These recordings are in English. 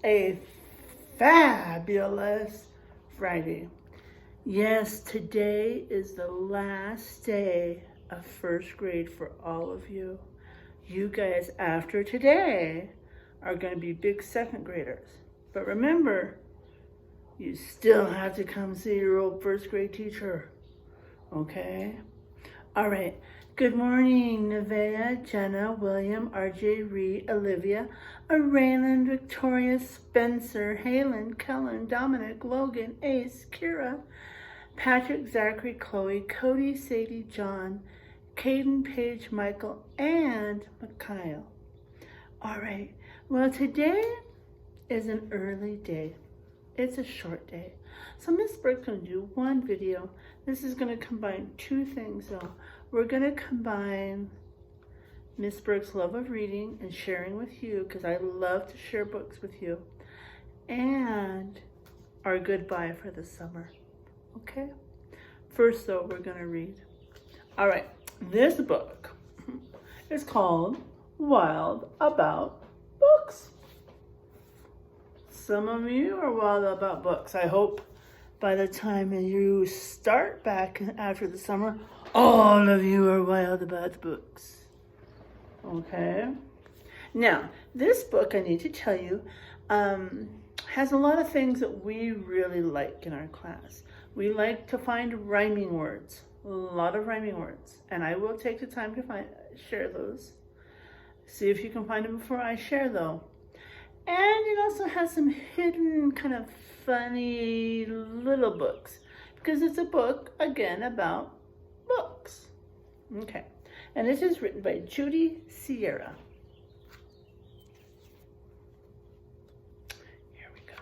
a fabulous Friday. Yes, today is the last day of first grade for all of you. You guys, after today, are going to be big second graders. But remember, you still have to come see your old first grade teacher. Okay? All right. Good morning, Nevaeh, Jenna, William, RJ, Reed, Olivia, Raylan, Victoria, Spencer, Halen, Kellen, Dominic, Logan, Ace, Kira, Patrick, Zachary, Chloe, Cody, Sadie, John, Caden, Paige, Michael, and Mikhail. All right. Well, today is an early day. It's a short day. So Miss Burke's going to do one video. This is going to combine two things, though. We're going to combine Miss Burke's love of reading and sharing with you, because I love to share books with you, and our goodbye for the summer. Okay? First, though, we're going to read. All right. This book is called Wild About Books. Some of you are wild about books. I hope by the time you start back after the summer, all of you are wild about books. Okay? Now, this book, I need to tell you, has a lot of things that we really like in our class. We like to find rhyming words, a lot of rhyming words, and I will take the time to share those. See if you can find them before I share, though. And it also has some hidden kind of funny little books, because it's a book, again, about books. Okay. And this is written by Judy Sierra. Here we go.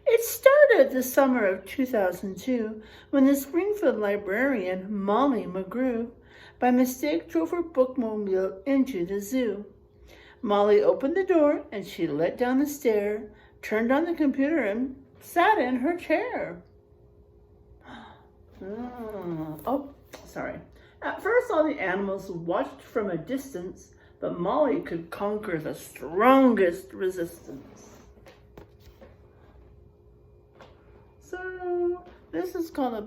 It started the summer of 2002 when the Springfield librarian, Molly McGrew, by mistake drove her bookmobile into the zoo. Molly opened the door and she let down the stair, turned on the computer, and sat in her chair. Sorry. At first, all the animals watched from a distance, but Molly could conquer the strongest resistance. So, this is called a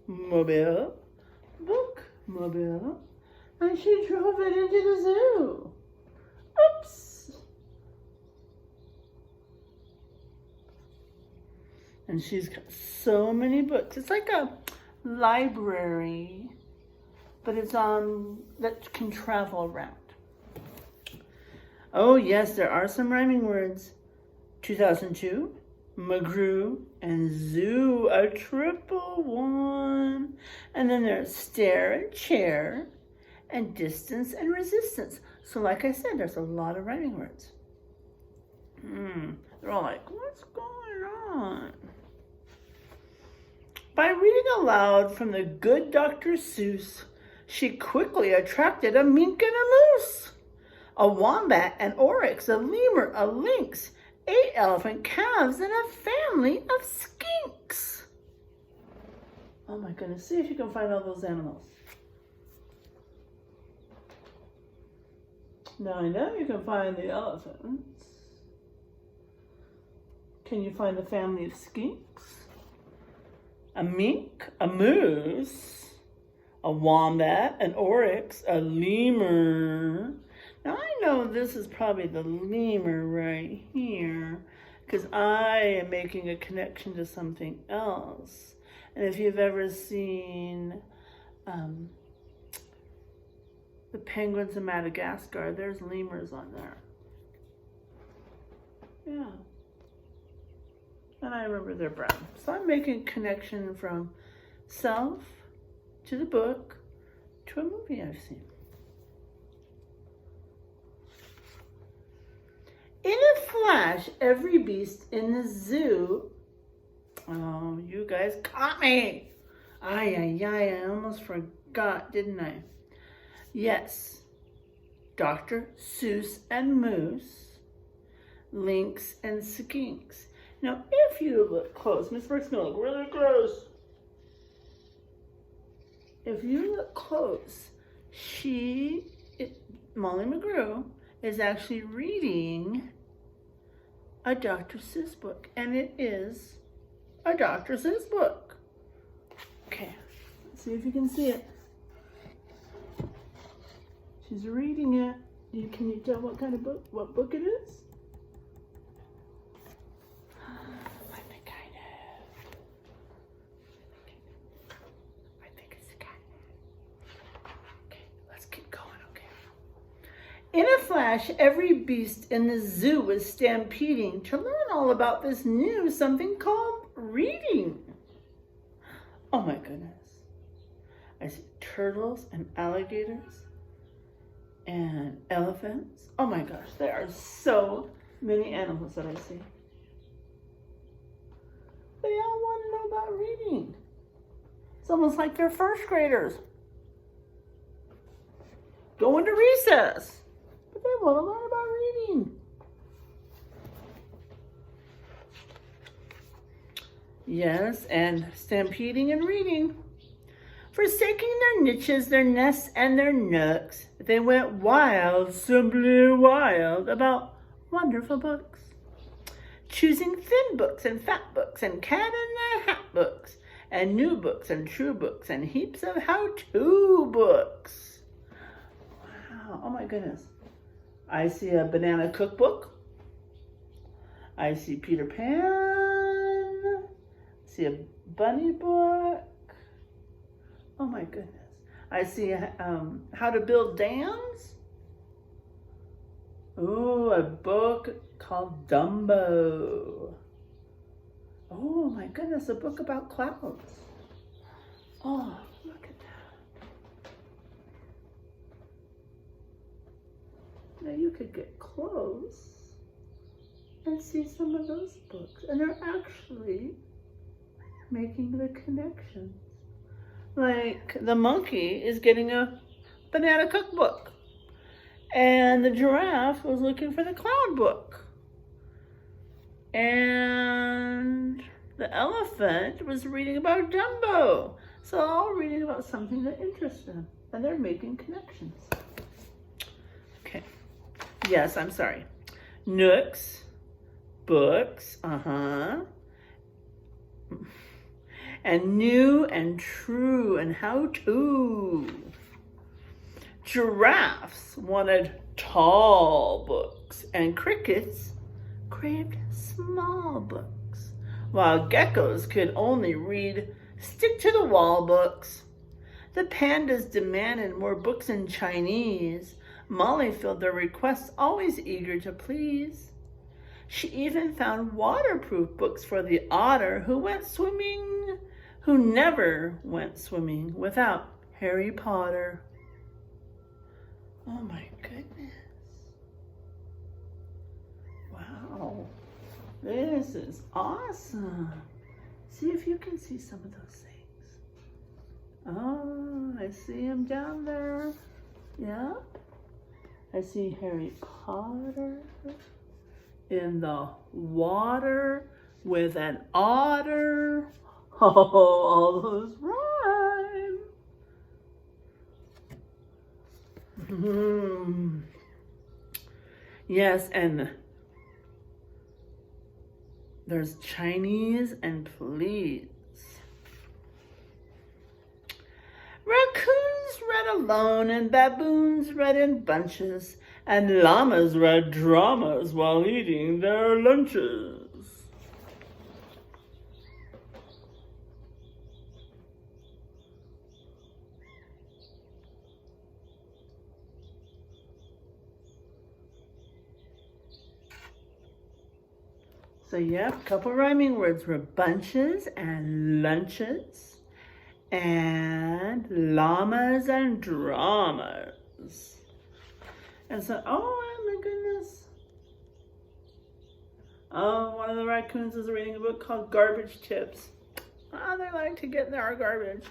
bookmobile. Bookmobile. And she drove it into the zoo. Oops. And she's got so many books. It's like a library, but it's that can travel around. Oh yes, there are some rhyming words. 2002, McGrew, and zoo, a triple one. And then there's stair and chair, and distance and resistance. So like I said, there's a lot of rhyming words. They're all like, what's going on? By reading aloud from the good Dr. Seuss, she quickly attracted a mink and a moose, a wombat, an oryx, a lemur, a lynx, 8 elephant calves, and a family of skinks. Oh my goodness, see if you can find all those animals. Now I know you can find the elephants. Can you find the family of skinks? A mink, a moose, a wombat, an oryx, a lemur. Now I know this is probably the lemur right here, because I am making a connection to something else. And if you've ever seen the penguins in Madagascar, there's lemurs on there. Yeah. And I remember they're brown. So I'm making a connection from self to the book to a movie I've seen. In a flash, every beast in the zoo... Oh, you guys caught me! I almost forgot, didn't I? Yes, Dr. Seuss and Moose, Lynx and Skinks. Now, if you look close, Miss Burke's gonna look really close. If you look close, she Molly McGrew is actually reading a Dr. Seuss book, and it is a Dr. Seuss book. Okay, let's see if you can see it. She's reading it. Can you tell what kind of book, what book it is? I think it's the cat. Okay, let's keep going, okay? In a flash, every beast in the zoo was stampeding to learn all about this new something called reading. Oh my goodness. I see turtles and alligators and elephants. Oh my gosh, there are so many animals that I see. They all want to know about reading. It's almost like they're first graders going to recess, but they want to learn about reading. Yes, and stampeding and reading. Forsaking their niches, their nests, and their nooks, they went wild, simply wild, about wonderful books. Choosing thin books and fat books and cat in the hat books and new books and true books and heaps of how-to books. Wow, oh my goodness. I see a banana cookbook. I see Peter Pan. I see a bunny book. Oh my goodness. I see how to build dams. Ooh, a book called Dumbo. Oh my goodness, a book about clouds. Oh, look at that. Now you could get close and see some of those books. And they're actually making the connections. Like the monkey is getting a banana cookbook, and the giraffe was looking for the cloud book, and the elephant was reading about Dumbo. So they're all reading about something that interests them, and they're making connections. Okay. Yes, I'm sorry. Nooks, books, and new and true and how-to. Giraffes wanted tall books, and crickets craved small books, while geckos could only read stick-to-the-wall books. The pandas demanded more books in Chinese. Molly filled their requests, always eager to please. She even found waterproof books for the otter who never went swimming without Harry Potter. Oh my goodness. Wow. This is awesome. See if you can see some of those things. Oh, I see him down there. Yeah. I see Harry Potter in the water with an otter. Oh, all those rhyme. Yes, and there's Chinese and please. Raccoons read alone and baboons read in bunches and llamas read dramas while eating their lunches. So yeah, a couple rhyming words were bunches and lunches and llamas and dramas. And so, oh my goodness. Oh, one of the raccoons is reading a book called Garbage Tips. Oh, they like to get in our garbage.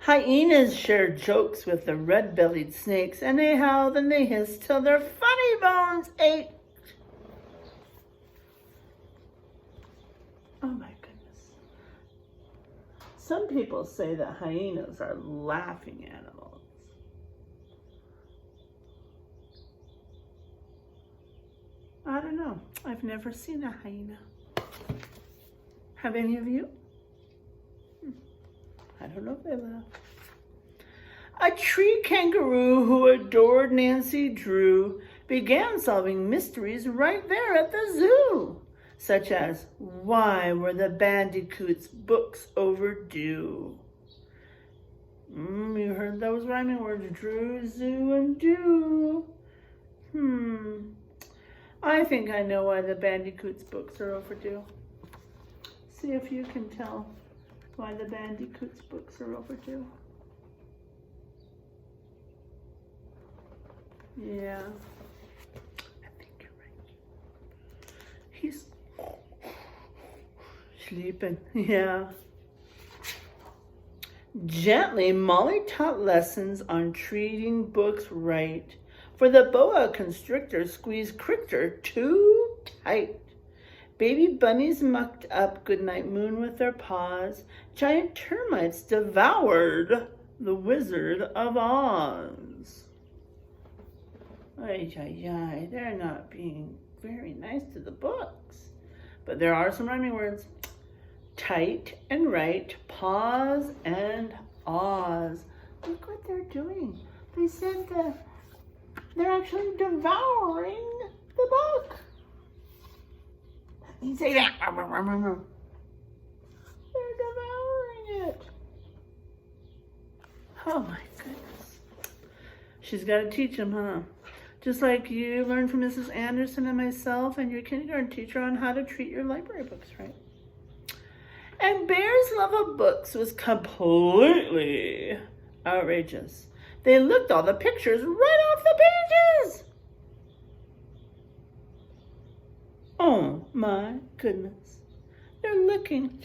Hyenas shared jokes with the red-bellied snakes, and they howled and they hissed till their funny bones ached. Oh my goodness. Some people say that hyenas are laughing animals. I don't know. I've never seen a hyena. Have any of you? I don't know if they laugh. A tree kangaroo who adored Nancy Drew began solving mysteries right there at the zoo, such as, why were the bandicoots' books overdue? You heard those rhyming words, Drew, zoo, and do. I think I know why the bandicoots' books are overdue. See if you can tell why the bandicoots' books are overdue. Yeah, I think you're right. He's sleeping, yeah. Gently, Molly taught lessons on treating books right. For the boa constrictor squeezed Crichter too tight. Baby bunnies mucked up Goodnight Moon with their paws. Giant termites devoured the Wizard of Oz. Ay, ay, ay, they're not being very nice to the books. But there are some rhyming words. Tight and right, pause and Oz. Look what they're doing. They said that they're actually devouring the book. You say that. They're devouring it. Oh my goodness. She's got to teach them, huh? Just like you learned from Mrs. Anderson and myself and your kindergarten teacher on how to treat your library books, right? And Bear's love of books was completely outrageous. They looked all the pictures right off the pages. Oh my goodness. They're licking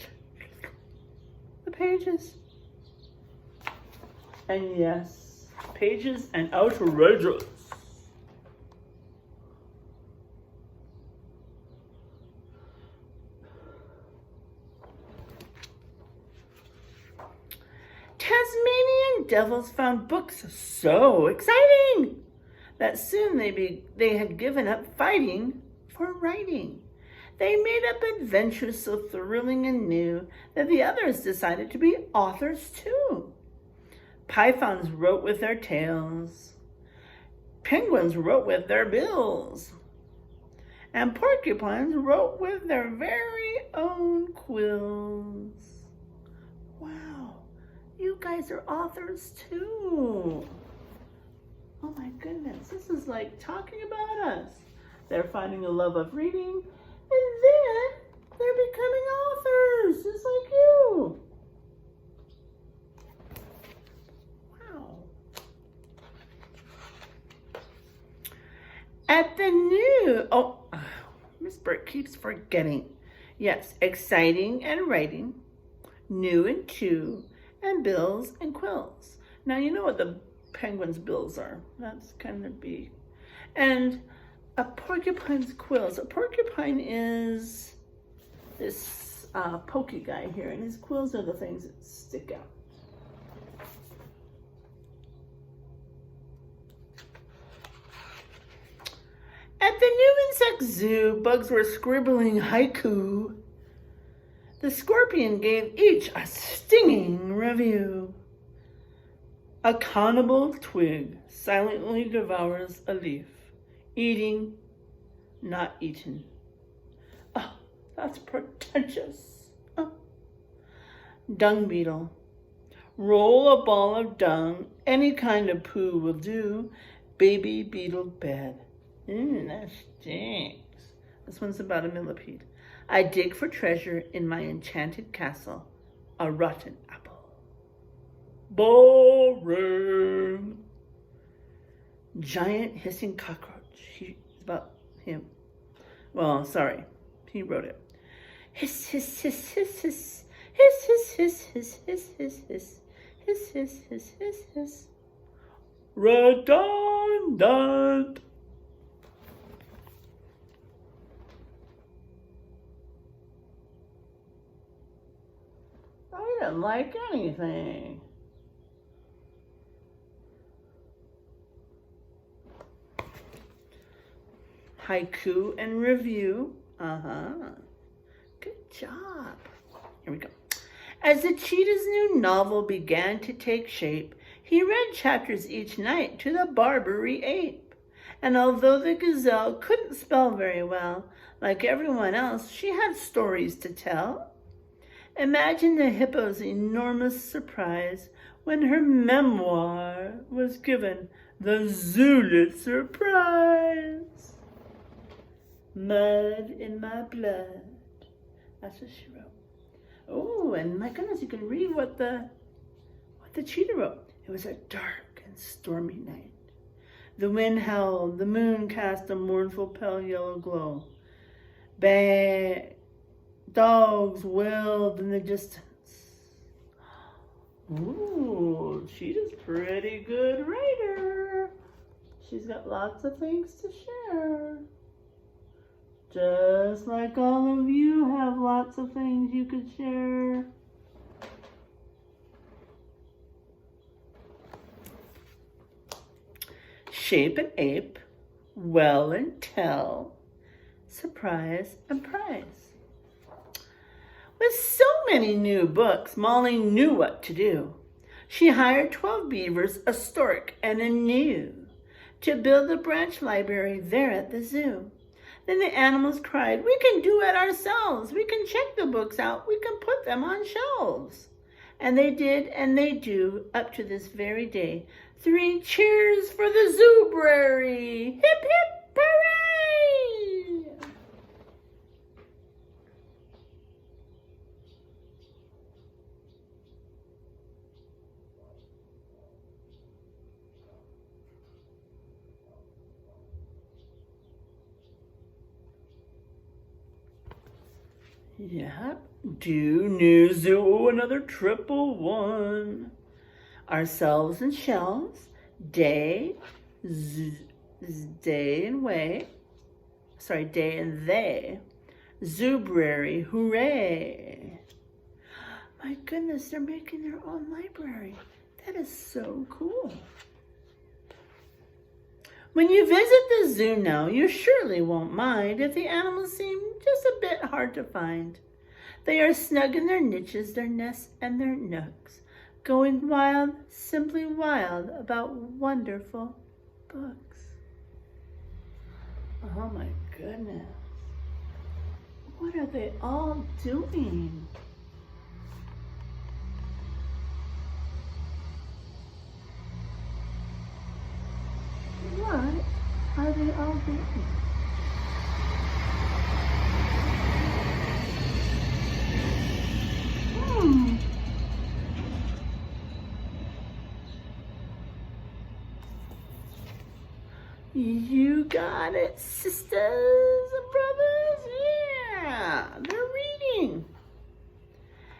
the pages. And yes, pages and outrageous. Tasmanian devils found books so exciting that soon they had given up fighting for writing. They made up adventures so thrilling and new that the others decided to be authors too. Pythons wrote with their tails. Penguins wrote with their bills. And porcupines wrote with their very own quills. Wow. You guys are authors too. Oh my goodness, this is like talking about us. They're finding a love of reading, and then they're becoming authors, just like you. Wow. At the new, Miss Burt keeps forgetting. Yes, exciting and writing, new and two, and bills and quills. Now you know what the penguin's bills are. That's kind of big. And a porcupine's quills. A porcupine is this pokey guy here, and his quills are the things that stick out. At the new insect zoo, bugs were scribbling haiku. The scorpion gave each a stinging review. A cannibal twig silently devours a leaf, eating, not eaten. Oh, that's pretentious. Oh. Dung beetle. Roll a ball of dung, any kind of poo will do. Baby beetle bed. That stinks. This one's about a millipede. I dig for treasure in my enchanted castle, a rotten apple. Boring. Giant hissing cockroach. It's about him. Well, sorry, he wrote it. Hiss, hiss, hiss, hiss, hiss. Hiss, hiss, hiss, hiss, hiss, hiss, hiss. Hiss, hiss, hiss, hiss, hiss. Redundant. I didn't like anything. haiku and review. Good job. Here we go. As the cheetah's new novel began to take shape, he read chapters each night to the Barbary ape. And although the gazelle couldn't spell very well, like everyone else, she had stories to tell. Imagine the hippo's enormous surprise when her memoir was given the Zulitzer Prize. Mud in my blood. That's what she wrote. Oh, and my goodness, you can read what the cheetah wrote. It was a dark and stormy night. The wind howled, the moon cast a mournful pale yellow glow. Dogs wailed in the distance. Ooh, cheetah's pretty good writer. She's got lots of things to share. Just like all of you have lots of things you could share. Shape and ape, well and tell, surprise and prize. With so many new books, Molly knew what to do. She hired 12 beavers, a stork, and a gnu to build a branch library there at the zoo. Then the animals cried, "We can do it ourselves. We can check the books out. We can put them on shelves." And they did, and they do, up to this very day. 3 cheers for the Zoobrary! Hip, hip, hooray! Yep. Do new zoo, another triple one. Ourselves and shelves, day and way. Sorry, day and they. Zoobrary, hooray. My goodness, they're making their own library. That is so cool. When you visit the zoo now, you surely won't mind if the animals seem just a bit hard to find. They are snug in their niches, their nests, and their nooks, going wild, simply wild about wonderful books. Oh my goodness. What are they all doing? What are they all doing? You got it, sisters and brothers. Yeah, they're reading.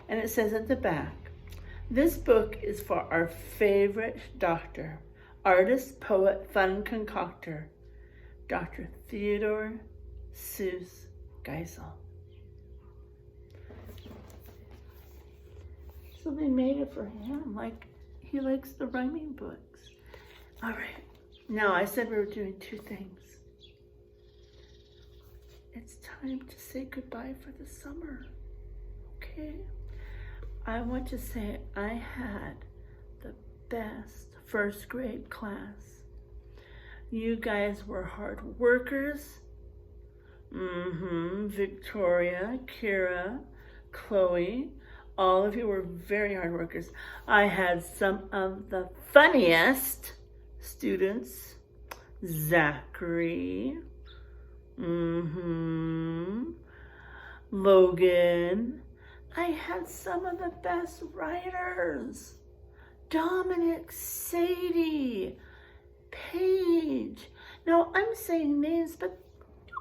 And it says at the back, this book is for our favorite doctor, artist, poet, fun concoctor, Dr. Theodore Seuss Geisel. So they made it for him, like he likes the rhyming books. All right. Now, I said we were doing 2 things. It's time to say goodbye for the summer, okay? I want to say I had the best first grade class. You guys were hard workers. Victoria, Kira, Chloe, all of you were very hard workers. I had some of the funniest students, Zachary, Logan. I had some of the best writers, Dominic, Sadie, Paige. Now I'm saying names, but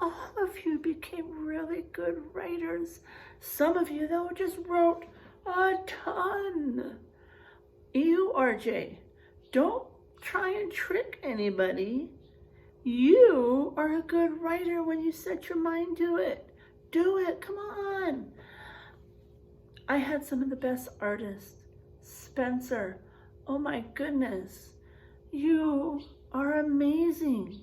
all of you became really good writers. Some of you, though, just wrote a ton. You, RJ, don't try and trick anybody. You are a good writer when you set your mind to it. Do it, come on. I had some of the best artists. Spencer, oh my goodness, you are amazing.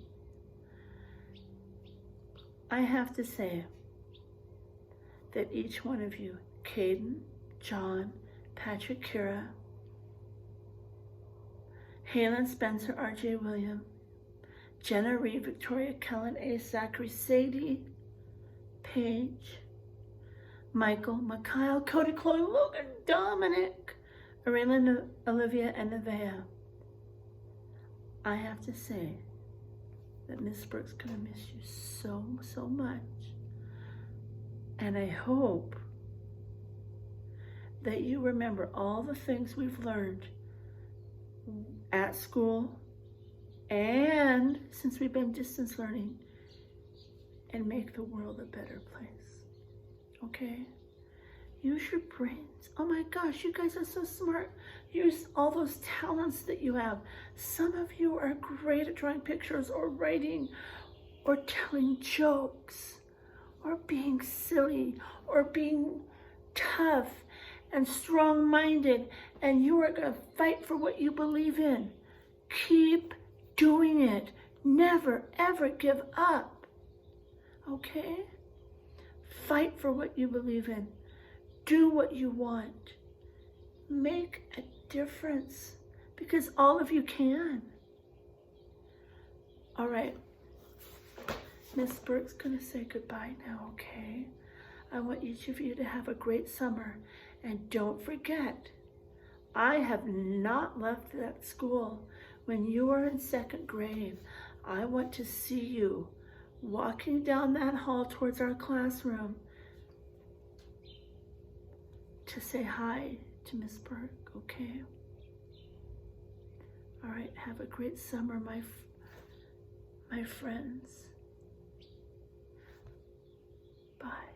I have to say that each one of you, Caden, John, Patrick, Kira, Halen, Spencer, RJ, William, Jenna, Reed, Victoria, Kellen, A, Zachary, Sadie, Paige, Michael, Mikhail, Cody, Chloe, Logan, Dominic, Arela, Olivia, and Nevaeh. I have to say that Miss Brooks gonna miss you so, so much. And I hope that you remember all the things we've learned at school and since we've been distance learning, and make the world a better place. Okay? Use your brains. Oh my gosh, you guys are so smart. Use all those talents that you have. Some of you are great at drawing pictures or writing or telling jokes or being silly or being tough and strong-minded, and you are going to fight for what you believe in. Keep doing it. Never, ever give up. Okay? Fight for what you believe in. Do what you want. Make a difference, because all of you can. All right. Miss Burke's going to say goodbye now, okay? I want each of you to have a great summer. And don't forget, I have not left that school. When you are in second grade, I want to see you walking down that hall towards our classroom to say hi to Miss Burke, okay? All right, have a great summer, my friends. Bye.